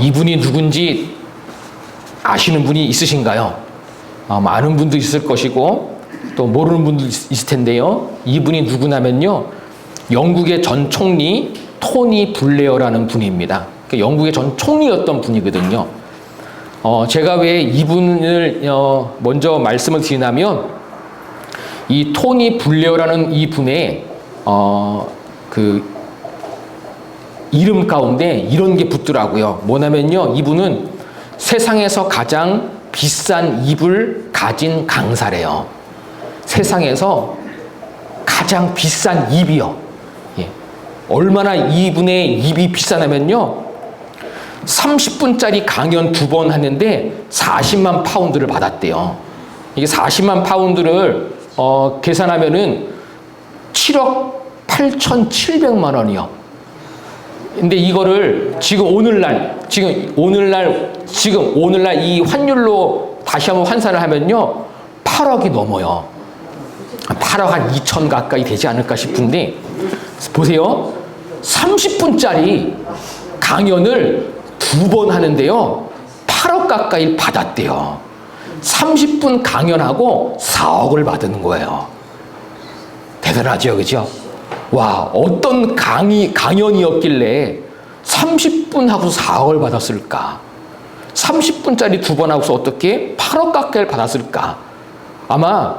이분이 누군지 아시는 분이 있으신가요? 많은 분도 있을 것이고 또 모르는 분도 있을 텐데요. 이분이 누구냐면요, 영국의 전 총리 토니 블레어라는 분입니다. 영국의 전 총리였던 분이거든요. 제가 왜 이분을 먼저 말씀을 드리냐면, 이 토니 블레어라는 이 분의 그 이름 가운데 이런 게 붙더라고요. 뭐냐면요, 이분은 세상에서 가장 비싼 입을 가진 강사래요. 세상에서 가장 비싼 입이요. 예. 얼마나 이분의 입이 비싸냐면요, 30분짜리 강연 2번 하는데 40만 파운드를 받았대요. 이게 40만 파운드를 계산하면은 7억 8,700만 원이요. 근데 이거를 지금 오늘날 이 환율로 다시 한번 환산을 하면요, 8억이 넘어요. 8억 한 2천 가까이 되지 않을까 싶은데, 보세요. 30분짜리 강연을 2번 하는데요, 8억 가까이 받았대요. 30분 강연하고 4억을 받는 거예요. 대단하죠, 그죠? 와, 어떤 강연이었길래 30분 하고서 4억을 받았을까? 30분짜리 2번 하고서 어떻게 8억 가까이 받았을까? 아마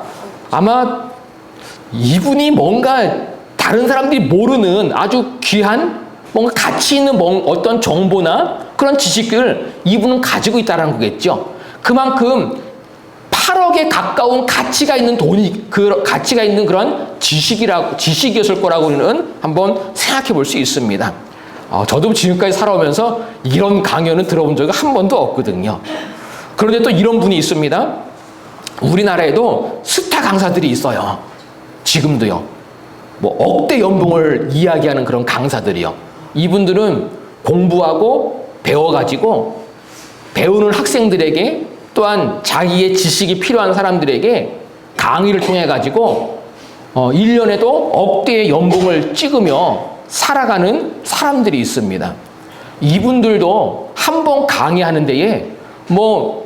이분이 뭔가 다른 사람들이 모르는 아주 귀한 뭔가 가치 있는 어떤 정보나 그런 지식을 이분은 가지고 있다는 거겠죠. 그만큼 8억에 가까운 가치가 있는 가치가 있는 그런 지식이었을 거라고는 한번 생각해 볼 수 있습니다. 저도 지금까지 살아오면서 이런 강연은 들어본 적이 한 번도 없거든요. 그런데 또 이런 분이 있습니다. 우리나라에도 스타 강사들이 있어요. 지금도요. 뭐 억대 연봉을 이야기하는 그런 강사들이요. 이분들은 공부하고 배워가지고 배우는 학생들에게, 또한 자기의 지식이 필요한 사람들에게 강의를 통해 가지고 1년에도 억대의 연봉을 찍으며 살아가는 사람들이 있습니다. 이분들도 한 번 강의하는 데에 뭐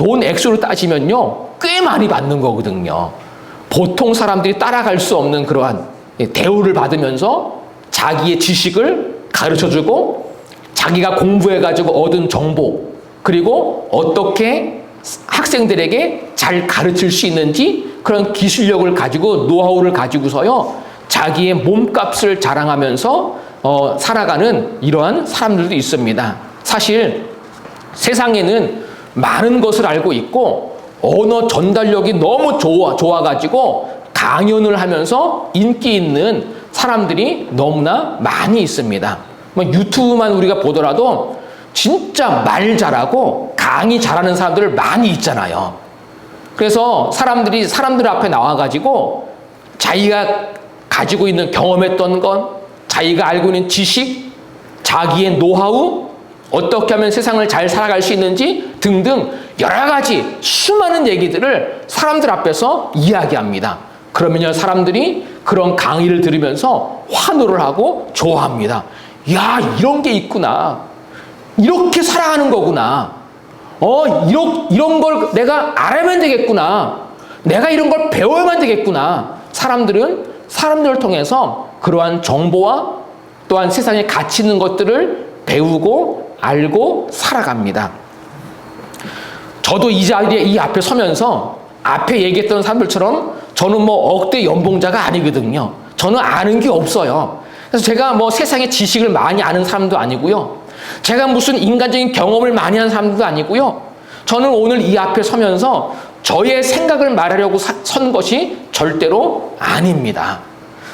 돈 액수로 따지면요, 꽤 많이 받는 거거든요. 보통 사람들이 따라갈 수 없는 그러한 대우를 받으면서 자기의 지식을 가르쳐주고, 자기가 공부해가지고 얻은 정보, 그리고 어떻게 학생들에게 잘 가르칠 수 있는지 그런 기술력을 가지고, 노하우를 가지고서요, 자기의 몸값을 자랑하면서 살아가는 이러한 사람들도 있습니다. 사실 세상에는 많은 것을 알고 있고 언어 전달력이 너무 좋아가지고 강연을 하면서 인기 있는 사람들이 너무나 많이 있습니다. 유튜브만 우리가 보더라도 진짜 말 잘하고 강의 잘하는 사람들 많이 있잖아요. 그래서 사람들 앞에 나와가지고 자기가 가지고 있는 경험했던 것, 자기가 알고 있는 지식, 자기의 노하우, 어떻게 하면 세상을 잘 살아갈 수 있는지 등등 여러 가지 수많은 얘기들을 사람들 앞에서 이야기합니다. 그러면요, 사람들이 그런 강의를 들으면서 환호를 하고 좋아합니다. 야, 이런 게 있구나. 이렇게 살아가는 거구나. 이런 걸 내가 알아야만 되겠구나. 내가 이런 걸 배워야만 되겠구나. 사람들을 통해서 그러한 정보와 또한 세상에 가치 있는 것들을 배우고 알고 살아갑니다. 저도 이 자리에 이 앞에 서면서 앞에 얘기했던 사람들처럼 저는 뭐 억대 연봉자가 아니거든요. 저는 아는 게 없어요. 그래서 제가 뭐 세상의 지식을 많이 아는 사람도 아니고요. 제가 무슨 인간적인 경험을 많이 한 사람도 아니고요. 저는 오늘 이 앞에 서면서 저의 생각을 말하려고 선 것이 절대로 아닙니다.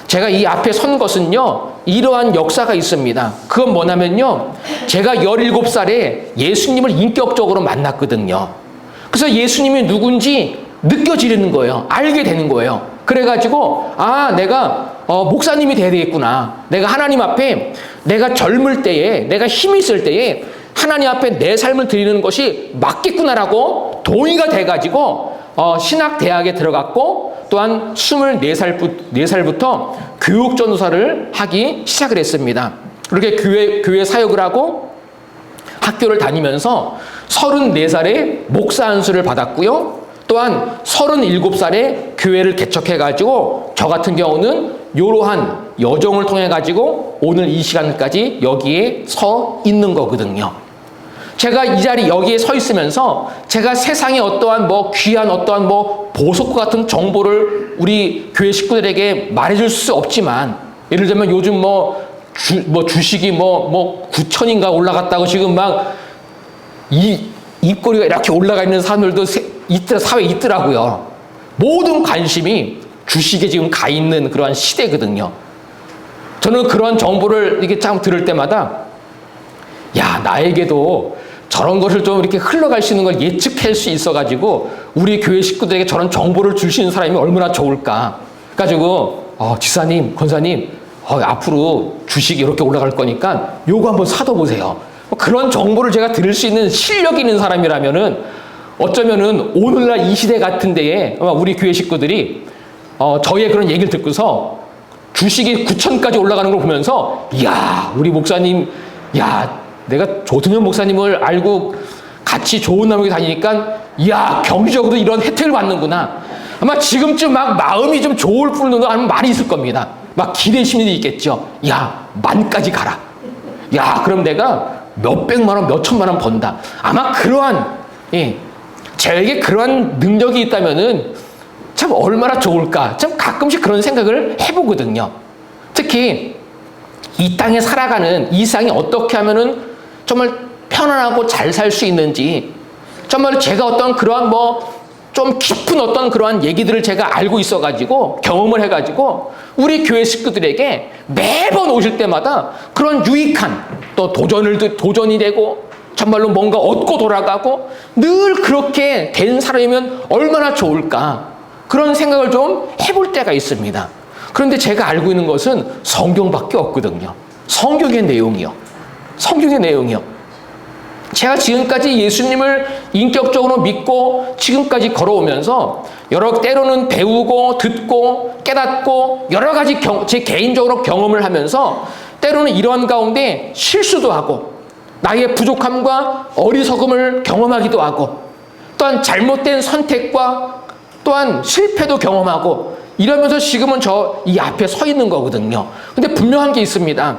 제가 이 앞에 선 것은요, 이러한 역사가 있습니다. 그건 뭐냐면요, 제가 17살에 예수님을 인격적으로 만났거든요. 그래서 예수님이 누군지 느껴지는 거예요. 알게 되는 거예요. 그래가지고 내가 목사님이 돼야 되겠구나. 내가 하나님 앞에 내가 젊을 때에, 내가 힘이 있을 때에 하나님 앞에 내 삶을 드리는 것이 맞겠구나라고 동의가 돼가지고 신학대학에 들어갔고, 또한 24살부터 교육전도사를 하기 시작을 했습니다. 그렇게 교회 사역을 하고 학교를 다니면서 34살에 목사 안수를 받았고요. 또한 37살에 교회를 개척해가지고 저 같은 경우는 이러한 여정을 통해가지고 오늘 이 시간까지 여기에 서 있는 거거든요. 제가 이 자리 여기에 서 있으면서 제가 세상에 어떠한 귀한 어떠한 보석과 같은 정보를 우리 교회 식구들에게 말해줄 수 없지만, 예를 들면 요즘 주식이 9천인가 올라갔다고 지금 입꼬리가 이렇게 올라가 있는 사람들도 사회에 있더라고요. 모든 관심이 주식에 지금 가 있는 그러한 시대거든요. 저는 그런 정보를 이렇게 참 들을 때마다, 야, 나에게도 저런 것을 좀 이렇게 흘러갈 수 있는 걸 예측할 수 있어가지고 우리 교회 식구들에게 저런 정보를 주시는 사람이 얼마나 좋을까. 그래가지고 지사님, 권사님, 앞으로 주식이 이렇게 올라갈 거니까 요거 한번 사둬보세요. 그런 정보를 제가 들을 수 있는 실력이 있는 사람이라면은 어쩌면은 오늘날 이 시대 같은 데에 우리 교회 식구들이 저의 그런 얘기를 듣고서 주식이 9천까지 올라가는 걸 보면서, 이야, 우리 목사님, 야, 내가 조동현 목사님을 알고 같이 좋은 남에게 다니니까, 이야, 경제적으로 이런 혜택을 받는구나. 아마 지금쯤 마음이 좀 좋을 뿐더러 아마 많이 있을 겁니다. 기대 심리도 있겠죠. 야, 10,000까지 가라. 야, 그럼 내가 몇백만 원, 몇천만 원 번다. 아마 그러한, 저에게 그러한 능력이 있다면은 참 얼마나 좋을까. 참 가끔씩 그런 생각을 해보거든요. 특히 이 땅에 살아가는 이 세상이 어떻게 하면은 정말 편안하고 잘 살 수 있는지, 정말 제가 어떤 그러한 좀 깊은 어떤 그러한 얘기들을 제가 알고 있어가지고 경험을 해가지고 우리 교회 식구들에게 매번 오실 때마다 그런 유익한 또 도전이 되고 정말로 뭔가 얻고 돌아가고 늘 그렇게 된 사람이면 얼마나 좋을까, 그런 생각을 좀 해볼 때가 있습니다. 그런데 제가 알고 있는 것은 성경밖에 없거든요. 성경의 내용이요. 제가 지금까지 예수님을 인격적으로 믿고 지금까지 걸어오면서 때로는 배우고 듣고 깨닫고 여러 가지 제 개인적으로 경험을 하면서 때로는 이러한 가운데 실수도 하고 나의 부족함과 어리석음을 경험하기도 하고 또한 잘못된 선택과 또한 실패도 경험하고 이러면서 지금은 이 앞에 서 있는 거거든요. 근데 분명한 게 있습니다.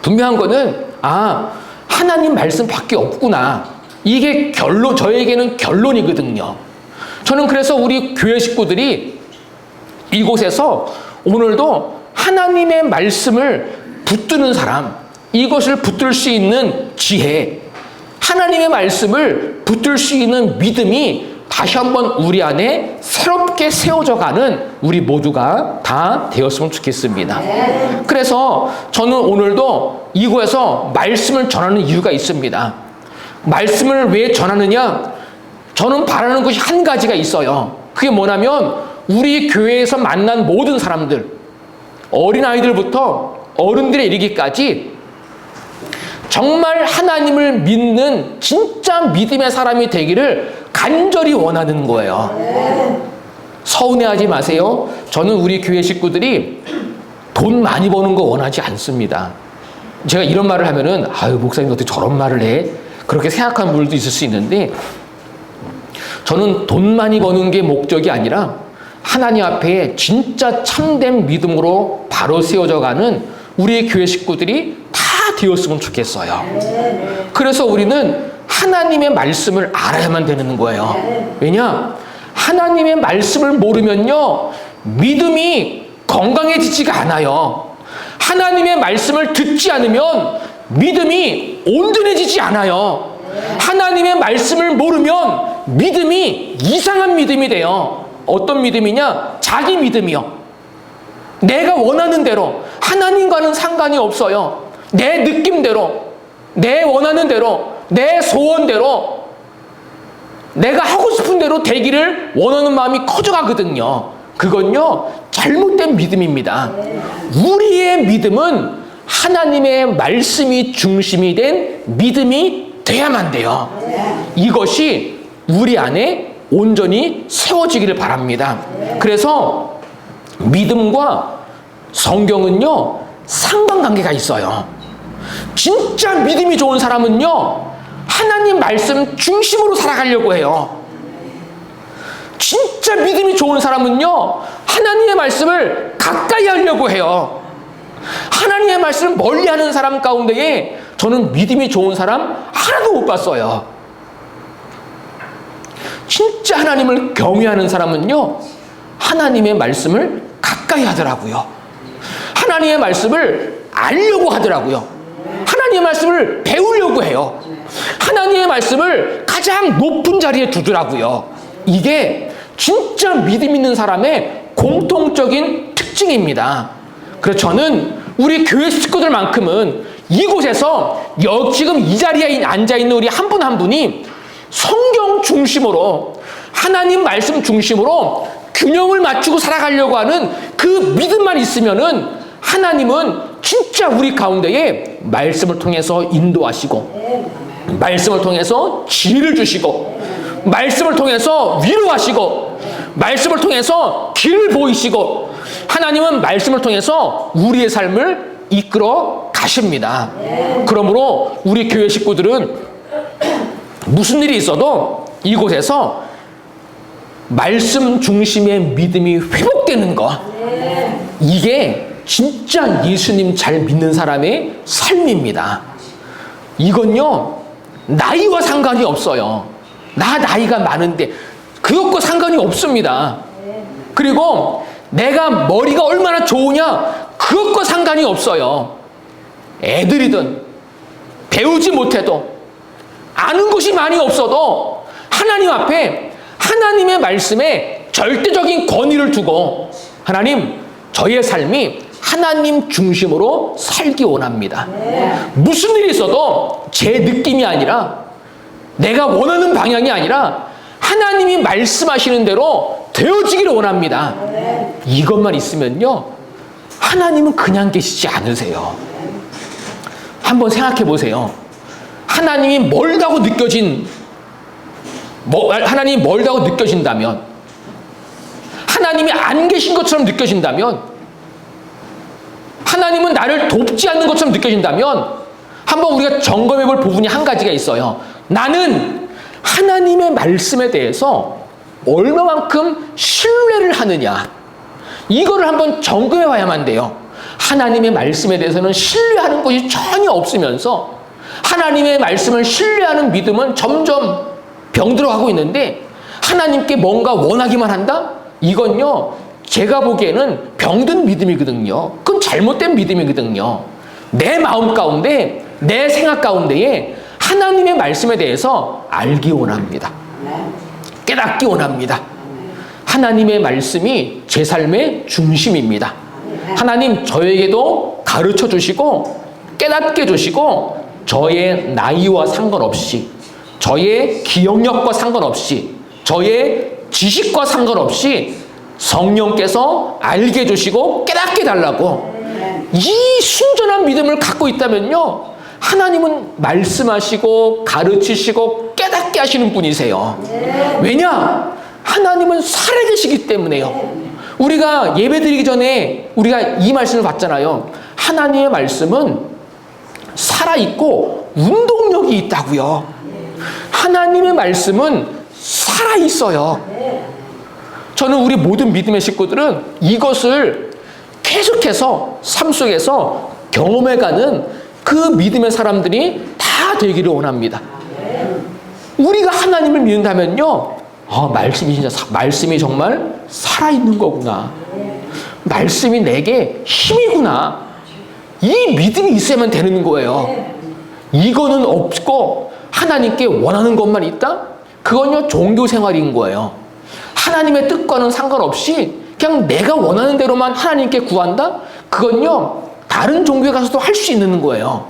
분명한 거는 하나님 말씀밖에 없구나. 이게 저에게는 결론이거든요. 저는 그래서 우리 교회 식구들이 이곳에서 오늘도 하나님의 말씀을 붙드는 사람, 이것을 붙들 수 있는 지혜, 하나님의 말씀을 붙들 수 있는 믿음이 다시 한번 우리 안에 새롭게 세워져 가는 우리 모두가 다 되었으면 좋겠습니다. 그래서 저는 오늘도 이곳에서 말씀을 전하는 이유가 있습니다. 말씀을 왜 전하느냐? 저는 바라는 것이 한 가지가 있어요. 그게 뭐냐면 우리 교회에서 만난 모든 사람들, 어린아이들부터 어른들에 이르기까지 정말 하나님을 믿는 진짜 믿음의 사람이 되기를 간절히 원하는 거예요. 서운해하지 마세요. 저는 우리 교회 식구들이 돈 많이 버는 거 원하지 않습니다. 제가 이런 말을 하면은 목사님 어떻게 저런 말을 해? 그렇게 생각하는 분들도 있을 수 있는데, 저는 돈 많이 버는 게 목적이 아니라 하나님 앞에 진짜 참된 믿음으로 바로 세워져 가는 우리 교회 식구들이 다 되었으면 좋겠어요. 그래서 우리는 하나님의 말씀을 알아야만 되는 거예요. 왜냐? 하나님의 말씀을 모르면요, 믿음이 건강해지지가 않아요. 하나님의 말씀을 듣지 않으면 믿음이 온전해지지 않아요. 하나님의 말씀을 모르면 믿음이 이상한 믿음이 돼요. 어떤 믿음이냐? 자기 믿음이요. 내가 원하는 대로, 하나님과는 상관이 없어요. 내 느낌대로, 내 원하는 대로, 내 소원대로, 내가 하고 싶은 대로 되기를 원하는 마음이 커져가거든요. 그건요, 잘못된 믿음입니다. 우리의 믿음은 하나님의 말씀이 중심이 된 믿음이 돼야만 돼요. 이것이 우리 안에 온전히 세워지기를 바랍니다. 그래서 믿음과 성경은요, 상관관계가 있어요. 진짜 믿음이 좋은 사람은요, 하나님 말씀 중심으로 살아가려고 해요. 진짜 믿음이 좋은 사람은요, 하나님의 말씀을 가까이 하려고 해요. 하나님의 말씀을 멀리 하는 사람 가운데에 저는 믿음이 좋은 사람 하나도 못 봤어요. 진짜 하나님을 경외하는 사람은요, 하나님의 말씀을 가까이 하더라고요. 하나님의 말씀을 알려고 하더라고요. 하나님의 말씀을 배우려고 해요. 하나님의 말씀을 가장 높은 자리에 두더라고요. 이게 진짜 믿음 있는 사람의 공통적인 특징입니다. 그래서 저는 우리 교회 식구들만큼은 이곳에서 지금 이 자리에 앉아있는 우리 한 분 한 분이 성경 중심으로, 하나님 말씀 중심으로 균형을 맞추고 살아가려고 하는 그 믿음만 있으면은 하나님은 진짜 우리 가운데에 말씀을 통해서 인도하시고, 말씀을 통해서 지혜를 주시고, 말씀을 통해서 위로하시고, 말씀을 통해서 길을 보이시고, 하나님은 말씀을 통해서 우리의 삶을 이끌어 가십니다. 그러므로 우리 교회 식구들은 무슨 일이 있어도 이곳에서 말씀 중심의 믿음이 회복되는 것, 이게 진짜 예수님 잘 믿는 사람의 삶입니다. 이건요, 나이와 상관이 없어요. 나이가 많은데 그것과 상관이 없습니다. 그리고 내가 머리가 얼마나 좋으냐, 그것과 상관이 없어요. 애들이든 배우지 못해도, 아는 것이 많이 없어도 하나님 앞에 하나님의 말씀에 절대적인 권위를 두고, 하나님, 저의 삶이 하나님 중심으로 살기 원합니다. 무슨 일이 있어도 제 느낌이 아니라, 내가 원하는 방향이 아니라 하나님이 말씀하시는 대로 되어지기를 원합니다. 이것만 있으면요, 하나님은 그냥 계시지 않으세요. 한번 생각해 보세요. 하나님이 멀다고 느껴진다면, 하나님이 안 계신 것처럼 느껴진다면, 하나님은 나를 돕지 않는 것처럼 느껴진다면, 한번 우리가 점검해 볼 부분이 한 가지가 있어요. 나는 하나님의 말씀에 대해서 얼마만큼 신뢰를 하느냐, 이거를 한번 점검해 봐야만 돼요. 하나님의 말씀에 대해서는 신뢰하는 것이 전혀 없으면서 하나님의 말씀을 신뢰하는 믿음은 점점 병들어가고 있는데, 하나님께 뭔가 원하기만 한다? 이건요, 제가 보기에는 병든 믿음이거든요. 그건 잘못된 믿음이거든요. 내 마음 가운데, 내 생각 가운데에 하나님의 말씀에 대해서 알기 원합니다. 깨닫기 원합니다. 하나님의 말씀이 제 삶의 중심입니다. 하나님, 저에게도 가르쳐 주시고 깨닫게 해주시고, 저의 나이와 상관없이, 저의 기억력과 상관없이, 저의 지식과 상관없이 성령께서 알게 해주시고 깨닫게 해달라고, 이 순전한 믿음을 갖고 있다면요, 하나님은 말씀하시고 가르치시고 깨닫게 하시는 분이세요. 왜냐? 하나님은 살아계시기 때문에요. 우리가 예배드리기 전에 우리가 이 말씀을 봤잖아요. 하나님의 말씀은 살아있고 운동력이 있다고요. 하나님의 말씀은 살아있어요. 저는 우리 모든 믿음의 식구들은 이것을 계속해서 삶 속에서 경험해가는 그 믿음의 사람들이 다 되기를 원합니다. 우리가 하나님을 믿는다면요, 말씀이 정말 살아있는 거구나, 말씀이 내게 힘이구나, 이 믿음이 있어야만 되는 거예요. 이거는 없고 하나님께 원하는 것만 있다? 그건요, 종교 생활인 거예요. 하나님의 뜻과는 상관없이 그냥 내가 원하는 대로만 하나님께 구한다? 그건요, 다른 종교에 가서도 할 수 있는 거예요.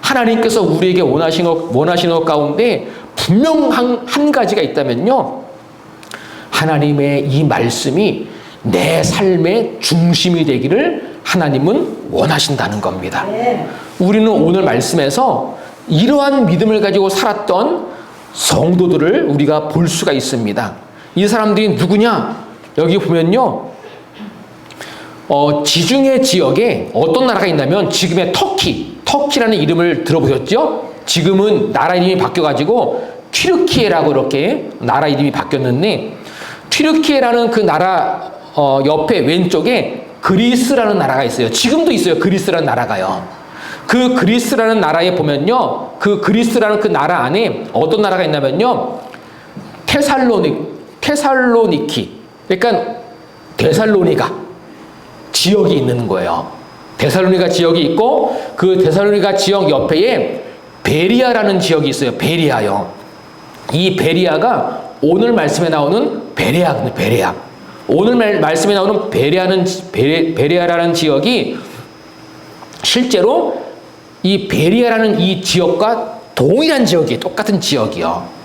하나님께서 우리에게 원하시는 것 가운데 분명 한 가지가 있다면요, 하나님의 이 말씀이 내 삶의 중심이 되기를 하나님은 원하신다는 겁니다. 우리는 오늘 말씀에서 이러한 믿음을 가지고 살았던 성도들을 우리가 볼 수가 있습니다. 이 사람들이 누구냐? 여기 보면요, 지중해 지역에 어떤 나라가 있냐면 지금의 터키라는 이름을 들어보셨죠? 지금은 나라 이름이 바뀌어가지고 튀르키예라고 이렇게 나라 이름이 바뀌었는데, 튀르키예라는 그 나라 옆에 왼쪽에 그리스라는 나라가 있어요. 지금도 있어요. 그리스라는 나라가요. 그 그리스라는 나라에 보면요, 그 그리스라는 그 나라 안에 어떤 나라가 있냐면요, 테살로니키, 그러니까 데살로니가 지역이 있는 거예요. 데살로니가 지역이 있고, 그 데살로니가 지역 옆에 베리아라는 지역이 있어요. 베리아요. 이 베리아가 오늘 말씀에 나오는 베레아. 오늘 말씀에 나오는 베리아라는 지역이 실제로 이 베리아라는 이 지역과 동일한 지역이에요. 똑같은 지역이요.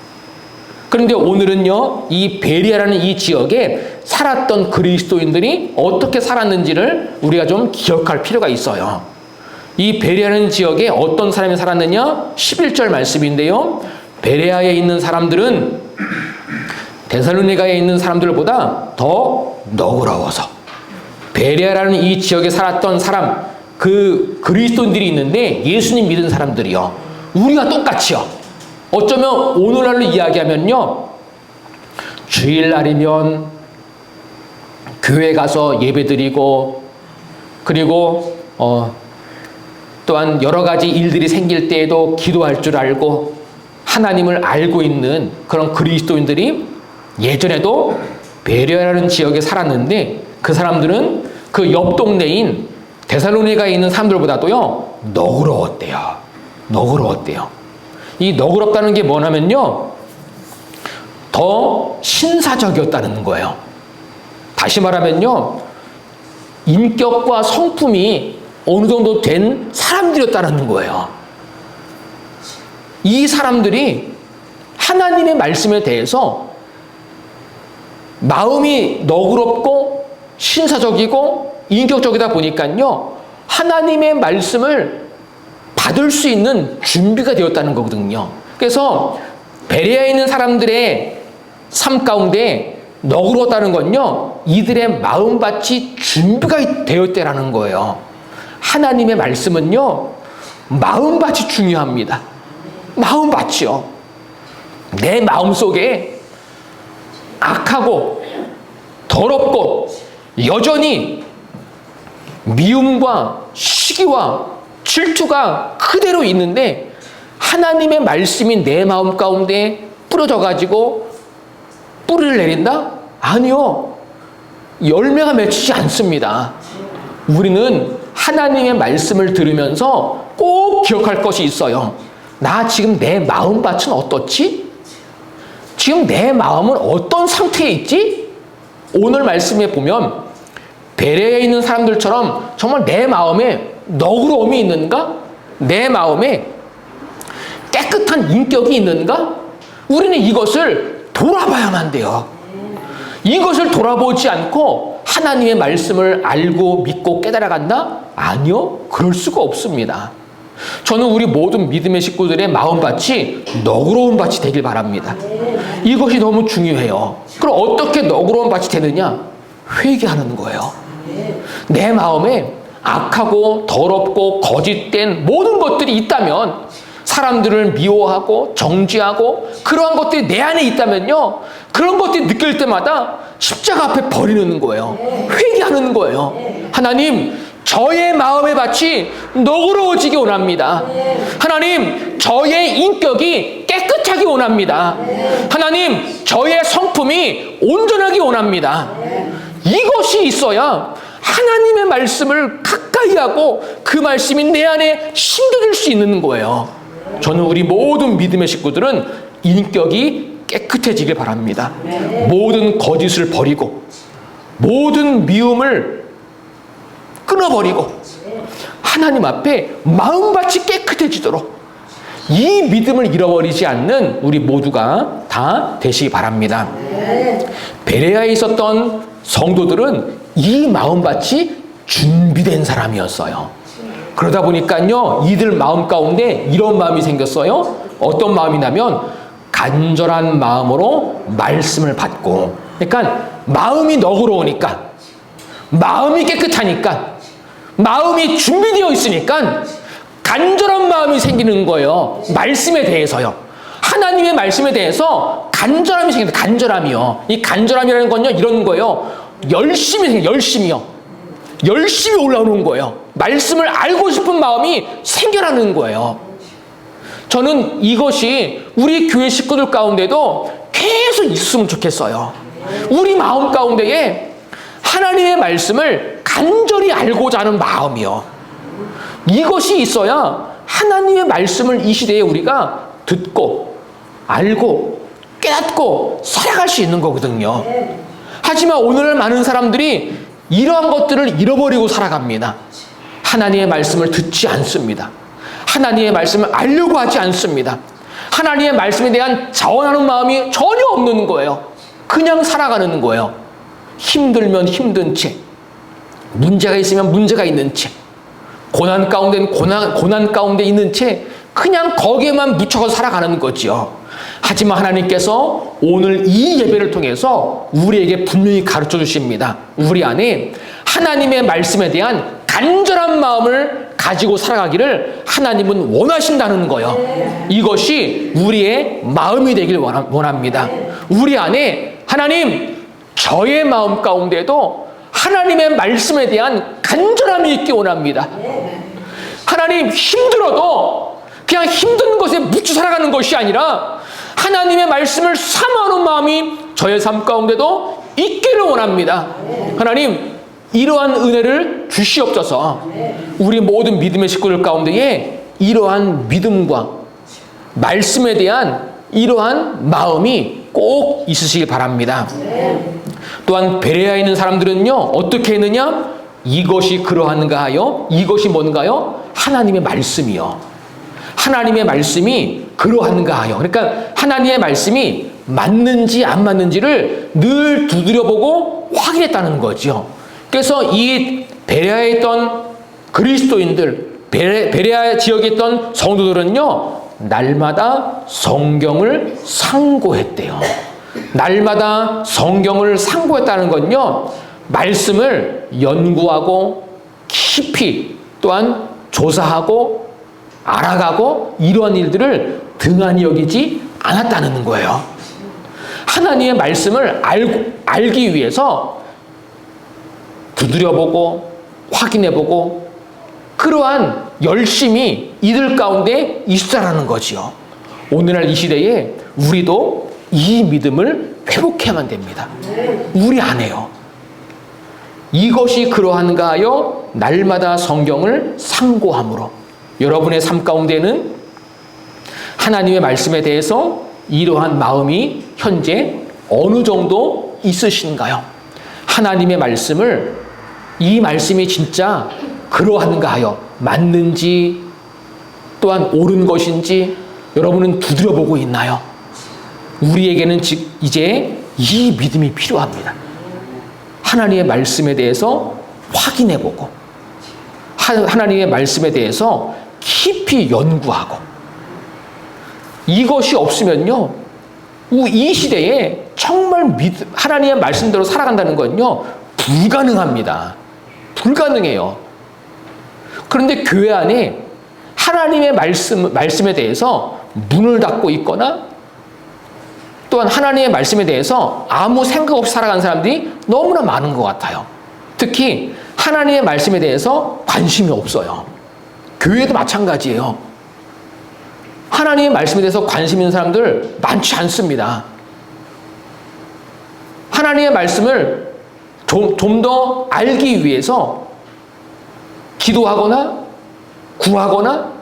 그런데 오늘은요, 이 베리아라는 이 지역에 살았던 그리스도인들이 어떻게 살았는지를 우리가 좀 기억할 필요가 있어요. 이 베리아라는 지역에 어떤 사람이 살았느냐? 11절 말씀인데요. 베레아에 있는 사람들은 데살로니가에 있는 사람들보다 더 너그러워서, 베레아라는 이 지역에 살았던 사람, 그 그리스도인들이 있는데 예수님 믿은 사람들이요. 우리가 똑같이요. 어쩌면 오늘날로 이야기하면요, 주일날이면 교회 가서 예배드리고, 그리고 또한 여러 가지 일들이 생길 때에도 기도할 줄 알고 하나님을 알고 있는 그런 그리스도인들이 예전에도 베레아라는 지역에 살았는데, 그 사람들은 그 옆 동네인 데살로니가에 있는 사람들보다도요 너그러웠대요. 이 너그럽다는 게 뭐냐면요, 더 신사적이었다는 거예요. 다시 말하면요, 인격과 성품이 어느 정도 된 사람들이었다는 거예요. 이 사람들이 하나님의 말씀에 대해서 마음이 너그럽고 신사적이고 인격적이다 보니까요, 하나님의 말씀을 받을 수 있는 준비가 되었다는 거거든요. 그래서 베레아에 있는 사람들의 삶 가운데 너그러웠다는 건요, 이들의 마음밭이 준비가 되었다라는 거예요. 하나님의 말씀은요, 마음밭이 중요합니다. 마음밭이요. 내 마음속에 악하고 더럽고 여전히 미움과 시기와 질투가 그대로 있는데, 하나님의 말씀이 내 마음 가운데 뿌려져 가지고 뿌리를 내린다? 아니요. 열매가 맺히지 않습니다. 우리는 하나님의 말씀을 들으면서 꼭 기억할 것이 있어요. 나 지금 내 마음밭은 어떻지? 지금 내 마음은 어떤 상태에 있지? 오늘 말씀에 보면 베레아에 있는 사람들처럼 정말 내 마음에 너그러움이 있는가? 내 마음에 깨끗한 인격이 있는가? 우리는 이것을 돌아봐야만 돼요. 이것을 돌아보지 않고 하나님의 말씀을 알고 믿고 깨달아간다? 아니요, 그럴 수가 없습니다. 저는 우리 모든 믿음의 식구들의 마음밭이 너그러운 밭이 되길 바랍니다. 이것이 너무 중요해요. 그럼 어떻게 너그러운 밭이 되느냐? 회개하는 거예요. 내 마음에 악하고 더럽고 거짓된 모든 것들이 있다면, 사람들을 미워하고 정죄하고 그러한 것들이 내 안에 있다면요, 그런 것들이 느낄 때마다 십자가 앞에 버리는 거예요. 회개하는 거예요. 하나님, 저의 마음의 밭이 너그러워지기 원합니다. 하나님, 저의 인격이 깨끗하기 원합니다. 하나님, 저의 성품이 온전하기 원합니다. 이것이 있어야 하나님의 말씀을 가까이 하고 그 말씀이 내 안에 심겨질 수 있는 거예요. 저는 우리 모든 믿음의 식구들은 인격이 깨끗해지길 바랍니다. 모든 거짓을 버리고 모든 미움을 끊어버리고 하나님 앞에 마음밭이 깨끗해지도록 이 믿음을 잃어버리지 않는 우리 모두가 다 되시기 바랍니다. 베레아에 있었던 성도들은 이 마음밭이 준비된 사람이었어요. 그러다 보니까요, 이들 마음 가운데 이런 마음이 생겼어요. 어떤 마음이냐면 간절한 마음으로 말씀을 받고, 그러니까 마음이 너그러우니까, 마음이 깨끗하니까, 마음이 준비되어 있으니까 간절한 마음이 생기는 거예요. 말씀에 대해서요. 하나님의 말씀에 대해서 간절함이 생깁니다. 간절함이요. 이 간절함이라는 건요, 이런 거예요. 열심히 생겨요. 열심히요. 열심히 올라오는 거예요. 말씀을 알고 싶은 마음이 생겨나는 거예요. 저는 이것이 우리 교회 식구들 가운데도 계속 있으면 좋겠어요. 우리 마음 가운데에 하나님의 말씀을 간절히 알고자 하는 마음이요. 이것이 있어야 하나님의 말씀을 이 시대에 우리가 듣고 알고 깨닫고 살아갈 수 있는 거거든요. 하지만 오늘날 많은 사람들이 이러한 것들을 잃어버리고 살아갑니다. 하나님의 말씀을 듣지 않습니다. 하나님의 말씀을 알려고 하지 않습니다. 하나님의 말씀에 대한 자원하는 마음이 전혀 없는 거예요. 그냥 살아가는 거예요. 힘들면 힘든 채, 문제가 있으면 문제가 있는 채, 고난 가운데는 고난 가운데 있는 채 그냥 거기에만 묻혀서 살아가는 거지요. 하지만 하나님께서 오늘 이 예배를 통해서 우리에게 분명히 가르쳐 주십니다. 우리 안에 하나님의 말씀에 대한 간절한 마음을 가지고 살아가기를 하나님은 원하신다는 거예요. 이것이 우리의 마음이 되길 원합니다. 우리 안에 하나님, 저의 마음 가운데도 하나님의 말씀에 대한 간절함이 있기 원합니다. 하나님, 힘들어도 그냥 힘든 것에 묻혀 살아가는 것이 아니라 하나님의 말씀을 사모하는 마음이 저의 삶 가운데도 있기를 원합니다. 하나님, 이러한 은혜를 주시옵소서. 우리 모든 믿음의 식구들 가운데에 이러한 믿음과 말씀에 대한 이러한 마음이 꼭 있으시길 바랍니다. 또한 베레아에 있는 사람들은요, 어떻게 했느냐? 이것이 그러한가 하여, 이것이 뭔가요? 하나님의 말씀이요. 하나님의 말씀이 그러한가 하여. 그러니까 하나님의 말씀이 맞는지 안 맞는지를 늘 두드려보고 확인했다는 거죠. 그래서 이 베레아에 있던 그리스도인들, 베레아 지역에 있던 성도들은요, 날마다 성경을 상고했대요. 날마다 성경을 상고했다는 건요, 말씀을 연구하고 깊이 또한 조사하고 알아가고 이러한 일들을 등한히 여기지 않았다는 거예요. 하나님의 말씀을 알기 위해서 두드려보고 확인해보고 그러한 열심이 이들 가운데 있으라는 거지요. 오늘날 이 시대에 우리도 이 믿음을 회복해야만 됩니다. 우리 안에요. 이것이 그러한가 하여 날마다 성경을 상고함으로. 여러분의 삶 가운데는 하나님의 말씀에 대해서 이러한 마음이 현재 어느 정도 있으신가요? 하나님의 말씀을, 이 말씀이 진짜 그러한가 하여 맞는지 또한 옳은 것인지 여러분은 두드려보고 있나요? 우리에게는 이제 이 믿음이 필요합니다. 하나님의 말씀에 대해서 확인해보고 하나님의 말씀에 대해서 깊이 연구하고, 이것이 없으면요, 이 시대에 정말 하나님의 말씀대로 살아간다는 건요, 불가능합니다. 불가능해요. 그런데 교회 안에 하나님의 말씀에 대해서 문을 닫고 있거나 또한 하나님의 말씀에 대해서 아무 생각 없이 살아가는 사람들이 너무나 많은 것 같아요. 특히 하나님의 말씀에 대해서 관심이 없어요. 교회도 마찬가지예요. 하나님의 말씀에 대해서 관심 있는 사람들 많지 않습니다. 하나님의 말씀을 좀 더 알기 위해서 기도하거나 구하거나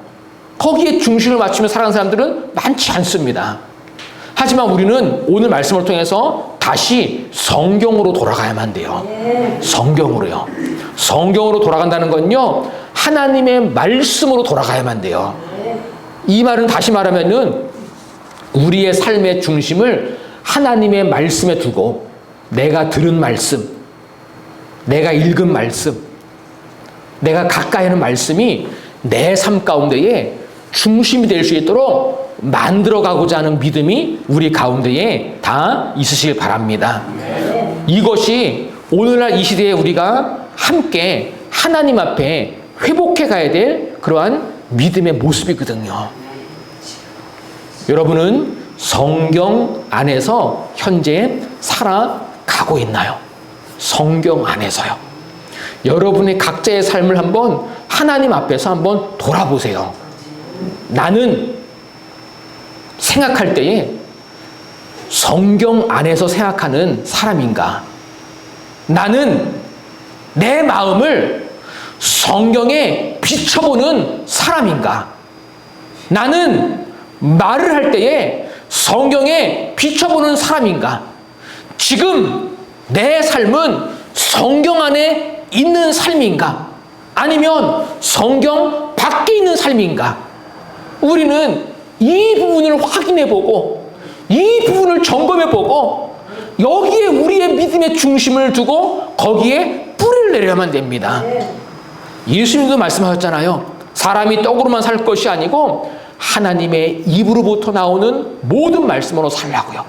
거기에 중심을 맞추며 살아가는 사람들은 많지 않습니다. 하지만 우리는 오늘 말씀을 통해서 다시 성경으로 돌아가야만 돼요. 성경으로요. 성경으로 돌아간다는 건요, 하나님의 말씀으로 돌아가야만 돼요. 이 말은 다시 말하면은 우리의 삶의 중심을 하나님의 말씀에 두고 내가 들은 말씀, 내가 읽은 말씀, 내가 가까이 하는 말씀이 내 삶 가운데에 중심이 될 수 있도록 만들어가고자 하는 믿음이 우리 가운데에 다 있으시길 바랍니다. 이것이 오늘날 이 시대에 우리가 함께 하나님 앞에 회복해 가야 될 그러한 믿음의 모습이거든요. 여러분은 성경 안에서 현재 살아가고 있나요? 성경 안에서요. 여러분의 각자의 삶을 한번 하나님 앞에서 한번 돌아보세요. 나는 생각할 때에 성경 안에서 생각하는 사람인가? 나는 내 마음을 성경에 비춰보는 사람인가? 나는 말을 할 때에 성경에 비춰보는 사람인가? 지금 내 삶은 성경 안에 있는 삶인가? 아니면 성경 밖에 있는 삶인가? 우리는 이 부분을 확인해보고 이 부분을 점검해보고 여기에 우리의 믿음의 중심을 두고 거기에 뿌리를 내려야만 됩니다. 예수님도 말씀하셨잖아요. 사람이 떡으로만 살 것이 아니고 하나님의 입으로부터 나오는 모든 말씀으로 살라고요.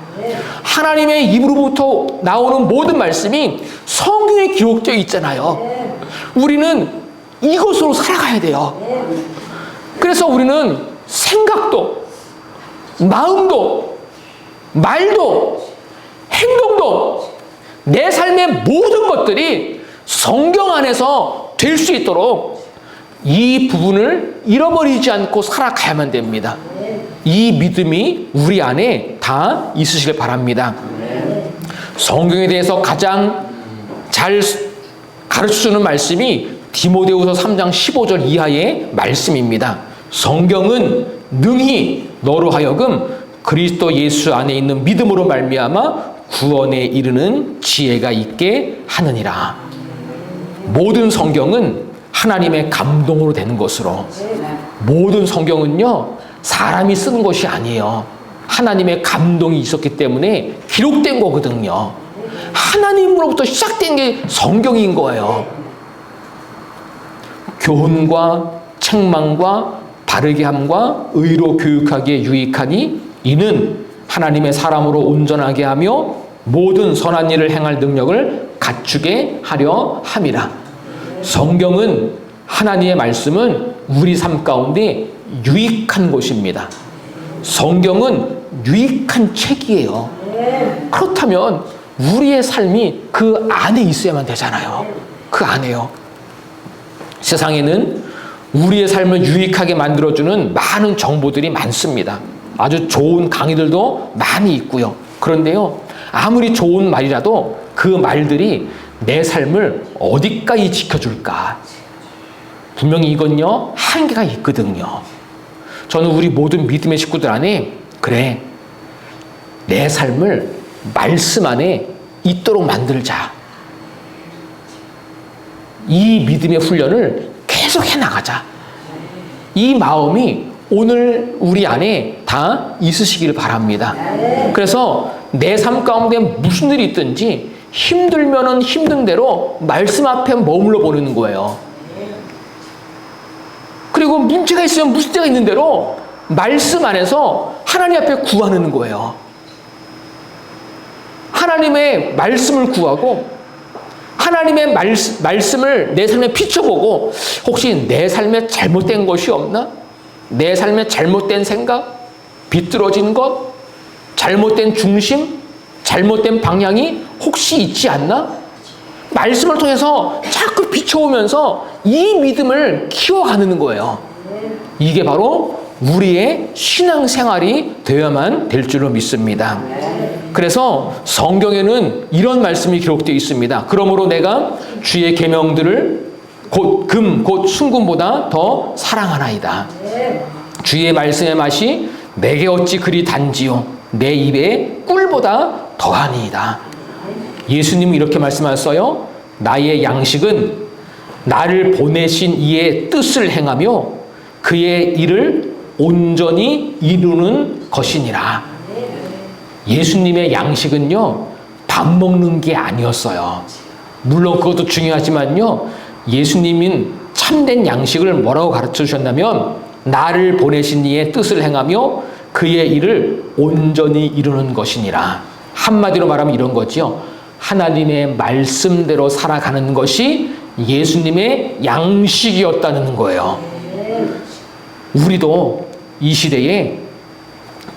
하나님의 입으로부터 나오는 모든 말씀이 성경에 기록되어 있잖아요. 우리는 이것으로 살아가야 돼요. 그래서 우리는 생각도, 마음도, 말도, 행동도 내 삶의 모든 것들이 성경 안에서 될 수 있도록 이 부분을 잃어버리지 않고 살아가야만 됩니다. 이 믿음이 우리 안에 다 있으시길 바랍니다. 성경에 대해서 가장 잘 가르쳐주는 말씀이 디모데후서 3장 15절 이하의 말씀입니다. 성경은 능히 너로 하여금 그리스도 예수 안에 있는 믿음으로 말미암아 구원에 이르는 지혜가 있게 하느니라. 모든 성경은 하나님의 감동으로 되는 것으로, 모든 성경은요 사람이 쓰는 것이 아니에요. 하나님의 감동이 있었기 때문에 기록된 거거든요. 하나님으로부터 시작된 게 성경인 거예요. 교훈과 책망과 바르게 함과 의로 교육하기에 유익하니 이는 하나님의 사람으로 온전하게 하며 모든 선한 일을 행할 능력을 갖추게 하려 함이라. 성경은, 하나님의 말씀은 우리 삶 가운데 유익한 것입니다. 성경은 유익한 책이에요. 그렇다면 우리의 삶이 그 안에 있어야만 되잖아요. 그 안에요. 세상에는 우리의 삶을 유익하게 만들어주는 많은 정보들이 많습니다. 아주 좋은 강의들도 많이 있고요. 그런데요, 아무리 좋은 말이라도 그 말들이 내 삶을 어디까지 지켜줄까? 분명히 이건요, 한계가 있거든요. 저는 우리 모든 믿음의 식구들 안에, 그래, 내 삶을 말씀 안에 있도록 만들자. 이 믿음의 훈련을 계속 해나가자. 이 마음이 오늘 우리 안에 다 있으시기를 바랍니다. 그래서 내 삶 가운데 무슨 일이 있든지 힘들면은 힘든 대로 말씀 앞에 머물러 보는 거예요. 그리고 문제가 있으면 문제가 있는 대로 말씀 안에서 하나님 앞에 구하는 거예요. 하나님의 말씀을 구하고 하나님의 말씀을 내 삶에 비춰보고 혹시 내 삶에 잘못된 것이 없나? 내 삶에 잘못된 생각, 비뚤어진 것, 잘못된 중심, 잘못된 방향이 혹시 있지 않나? 말씀을 통해서 자꾸 비춰오면서 이 믿음을 키워가는 거예요. 이게 바로 우리의 신앙생활이 되어야만 될 줄로 믿습니다. 그래서 성경에는 이런 말씀이 기록되어 있습니다. 그러므로 내가 주의 계명들을 곧 순금보다 더 사랑하나이다. 주의 말씀의 맛이 내게 어찌 그리 단지요 내 입에 꿀보다 더하니이다. 예수님은 이렇게 말씀하셨어요. 나의 양식은 나를 보내신 이의 뜻을 행하며 그의 일을 온전히 이루는 것이니라. 예수님의 양식은요, 밥 먹는 게 아니었어요. 물론 그것도 중요하지만요, 예수님은 참된 양식을 뭐라고 가르쳐 주셨냐면 나를 보내신 이의 뜻을 행하며 그의 일을 온전히 이루는 것이니라. 한마디로 말하면 이런 거지요. 하나님의 말씀대로 살아가는 것이 예수님의 양식이었다는 거예요. 우리도 이 시대에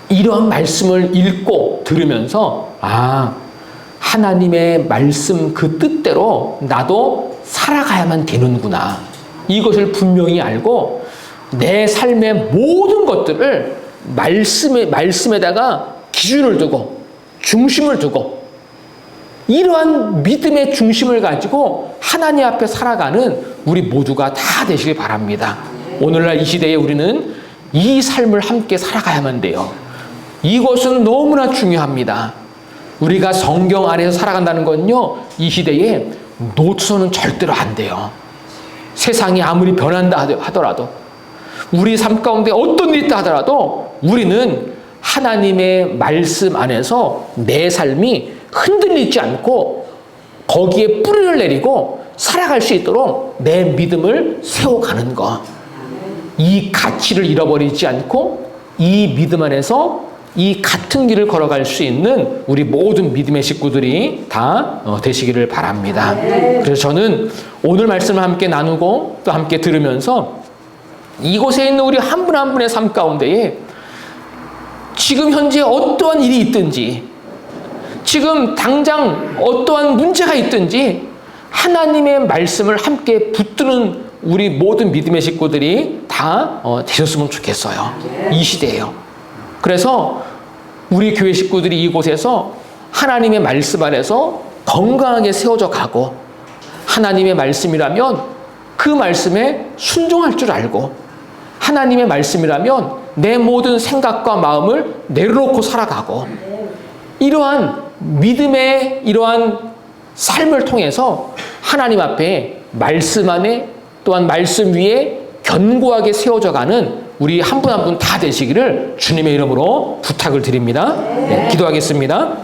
이런 말씀을 읽고 들으면서 하나님의 말씀 그 뜻대로 나도 살아가야만 되는구나. 이것을 분명히 알고 내 삶의 모든 것들을 말씀에다가 기준을 두고 중심을 두고 이러한 믿음의 중심을 가지고 하나님 앞에 살아가는 우리 모두가 다 되시길 바랍니다. 오늘날 이 시대에 우리는 이 삶을 함께 살아가야만 돼요. 이것은 너무나 중요합니다. 우리가 성경 안에서 살아간다는 건요, 이 시대에 놓쳐서는 절대로 안 돼요. 세상이 아무리 변한다 하더라도, 우리 삶 가운데 어떤 일이 있다 하더라도 우리는 하나님의 말씀 안에서 내 삶이 흔들리지 않고 거기에 뿌리를 내리고 살아갈 수 있도록 내 믿음을 세워가는 것. 이 가치를 잃어버리지 않고 이 믿음 안에서 이 같은 길을 걸어갈 수 있는 우리 모든 믿음의 식구들이 다 되시기를 바랍니다. 그래서 저는 오늘 말씀을 함께 나누고 또 함께 들으면서 이곳에 있는 우리 한 분 한 분의 삶 가운데에 지금 현재 어떠한 일이 있든지 지금 당장 어떠한 문제가 있든지 하나님의 말씀을 함께 붙드는 우리 모든 믿음의 식구들이 다 되셨으면 좋겠어요. 이 시대에요. 그래서 우리 교회 식구들이 이곳에서 하나님의 말씀 안에서 건강하게 세워져 가고 하나님의 말씀이라면 그 말씀에 순종할 줄 알고 하나님의 말씀이라면 내 모든 생각과 마음을 내려놓고 살아가고 이러한 믿음의 이러한 삶을 통해서 하나님 앞에 말씀 안에 또한 말씀 위에 견고하게 세워져 가는 우리 한 분 한 분 다 되시기를 주님의 이름으로 부탁을 드립니다. 네, 기도하겠습니다.